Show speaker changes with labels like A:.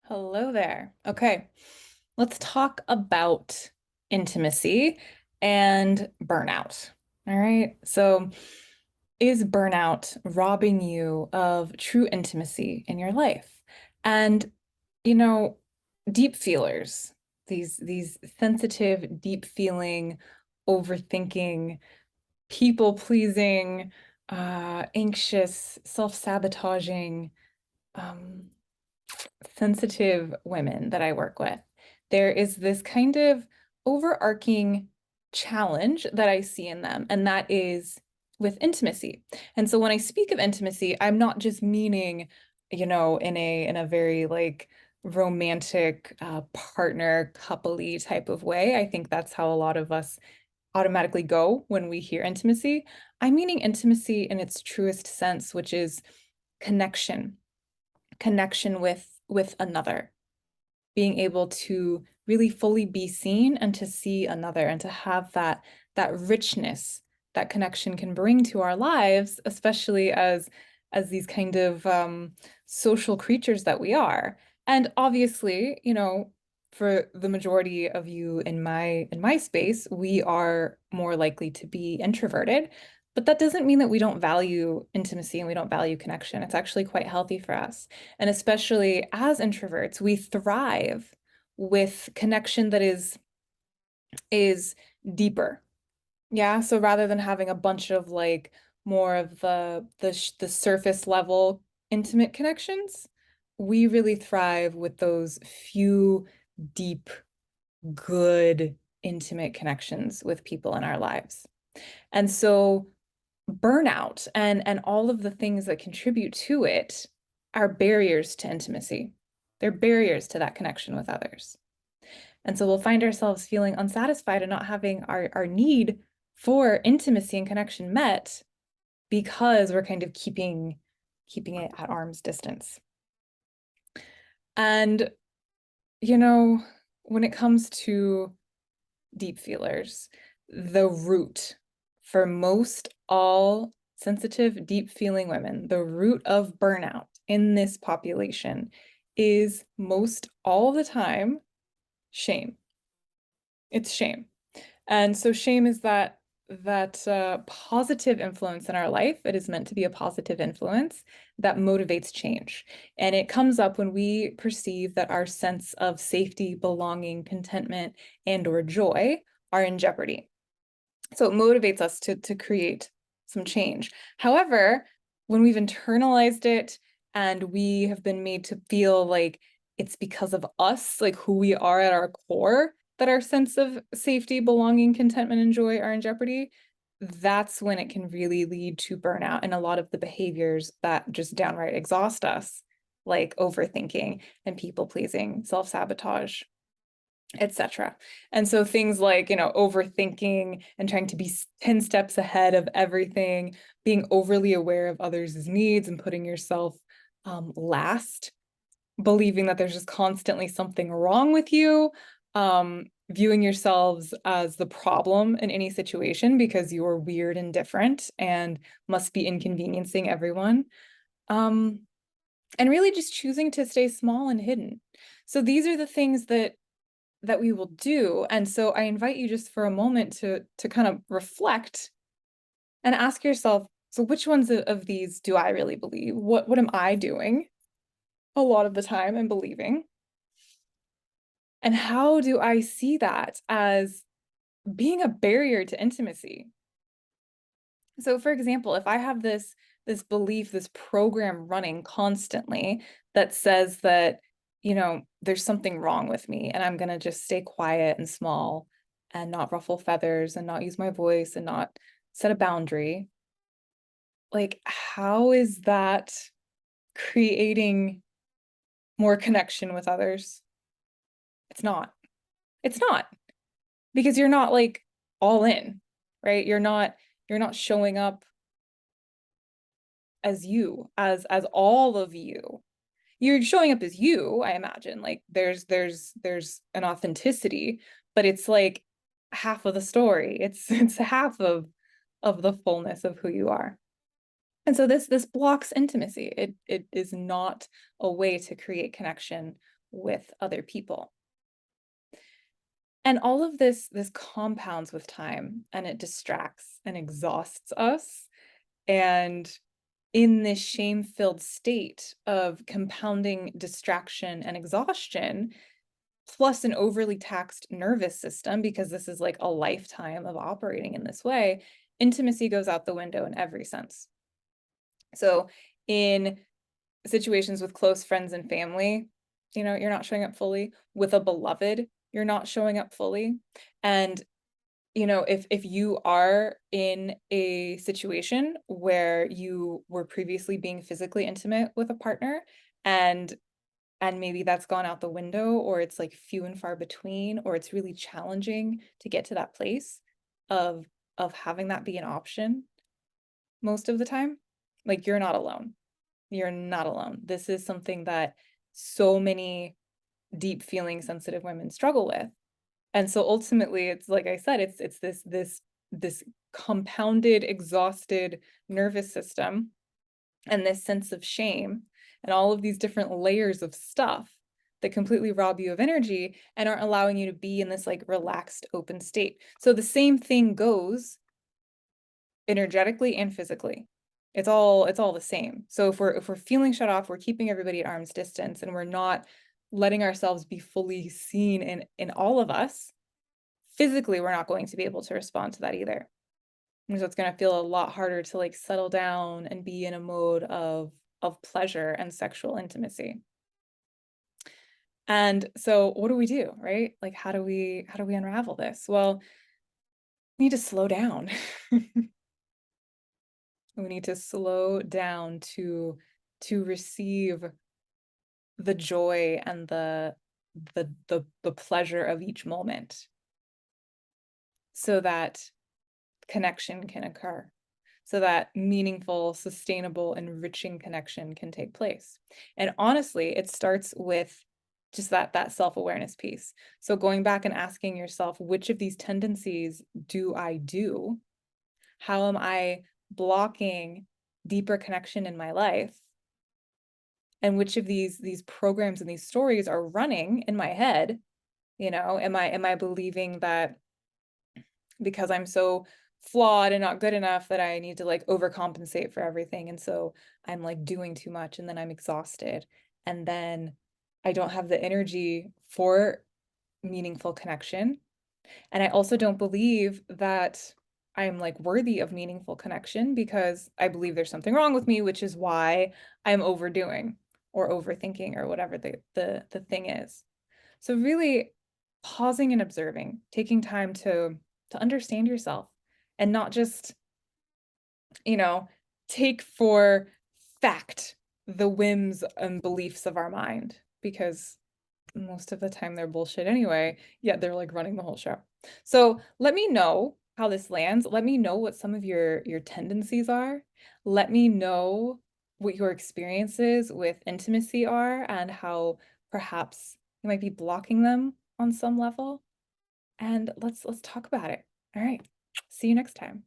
A: Hello there. Okay, let's talk about intimacy and burnout. All right. So, is burnout robbing you of true intimacy in your life? And, you know, deep feelers, these sensitive, deep feeling, overthinking, people pleasing, anxious, self-sabotaging, um, sensitive women that I work with, there is this kind of overarching challenge that I see in them, and that is with intimacy. And so when I speak of intimacy, I'm not just meaning, in a very like romantic partner coupley type of way. I think that's how a lot of us automatically go when we hear intimacy. I'm meaning intimacy in its truest sense, which is connection, connection with another, being able to really fully be seen and to see another and to have that richness that connection can bring to our lives, especially as these kind of social creatures that we are. And obviously, for the majority of you in my space, we are more likely to be introverted. But that doesn't mean that we don't value intimacy and we don't value connection. It's actually quite healthy for us. And especially as introverts, we thrive with connection that is deeper. Yeah, so rather than having a bunch of like more of the surface level intimate connections, we really thrive with those few deep, good, intimate connections with people in our lives. And so burnout and all of the things that contribute to it are barriers to intimacy. They're barriers to that connection with others. And so we'll find ourselves feeling unsatisfied and not having our need for intimacy and connection met because we're kind of keeping it at arm's distance. And you know, when it comes to deep feelers, the root for most all sensitive, deep feeling women, the root of burnout in this population is most all the time shame. It's shame. And so shame is that positive influence in our life. It is meant to be a positive influence that motivates change. And it comes up when we perceive that our sense of safety, belonging, contentment, and or joy are in jeopardy. So it motivates us to create some change. However, when we've internalized it and we have been made to feel like it's because of us, like who we are at our core, that our sense of safety, belonging, contentment, and joy are in jeopardy, that's when it can really lead to burnout and a lot of the behaviors that just downright exhaust us, like overthinking and people pleasing, self-sabotage, etc. And so things like, overthinking and trying to be 10 steps ahead of everything, being overly aware of others' needs and putting yourself last, believing that there's just constantly something wrong with you, viewing yourselves as the problem in any situation because you're weird and different and must be inconveniencing everyone. Um, and really just choosing to stay small and hidden. So these are the things that we will do. And so I invite you just for a moment to kind of reflect and ask yourself, so which ones of these do I really believe? What am I doing a lot of the time and believing? And how do I see that as being a barrier to intimacy? So for example, if I have this belief, this program running constantly that says that, there's something wrong with me and I'm gonna just stay quiet and small and not ruffle feathers and not use my voice and not set a boundary, like how is that creating more connection with others? It's not. It's not because you're not like all in, right? You're not showing up as you, as all of you. You're showing up as you, I imagine. Like there's an authenticity, but it's like half of the story. It's half of the fullness of who you are. And so this blocks intimacy. It is not a way to create connection with other people. And all of this compounds with time, and it distracts and exhausts us. And in this shame-filled state of compounding distraction and exhaustion, plus an overly taxed nervous system, because this is like a lifetime of operating in this way, intimacy goes out the window in every sense. So in situations with close friends and family, you're not showing up fully. With a beloved, you're not showing up fully. And if you are in a situation where you were previously being physically intimate with a partner, and maybe that's gone out the window, or it's like few and far between, or it's really challenging to get to that place of having that be an option most of the time, like, you're not alone. You're not alone. This is something that so many deep feeling sensitive women struggle with. And so ultimately, it's like I said, it's this compounded, exhausted nervous system, and this sense of shame, and all of these different layers of stuff that completely rob you of energy and aren't allowing you to be in this like relaxed, open state. So the same thing goes energetically and physically. It's all the same. So if we're feeling shut off, we're keeping everybody at arm's distance, and we're not letting ourselves be fully seen in all of us, physically we're not going to be able to respond to that either. And so it's going to feel a lot harder to like settle down and be in a mode of pleasure and sexual intimacy. And so what do we do, right? Like, how do we unravel this? Well, we need to slow down. We need to slow down to receive the joy and the pleasure of each moment, so that connection can occur, so that meaningful, sustainable, enriching connection can take place. And honestly, it starts with just that self-awareness piece. So going back and asking yourself, which of these tendencies do I do? How am I blocking deeper connection in my life? And which of these programs and these stories are running in my head? Am I believing that because I'm so flawed and not good enough that I need to like overcompensate for everything, and so I'm like doing too much, and then I'm exhausted, and then I don't have the energy for meaningful connection. And I also don't believe that I'm like worthy of meaningful connection, because I believe there's something wrong with me, which is why I'm overdoing or overthinking or whatever the thing is. So really pausing and observing, taking time to understand yourself, and not just, you know, take for fact the whims and beliefs of our mind, because most of the time they're bullshit anyway, yet they're like running the whole show. So let me know how this lands. Let me know what some of your tendencies are. Let me know what your experiences with intimacy are, and how perhaps you might be blocking them on some level. And let's talk about it. All right. See you next time.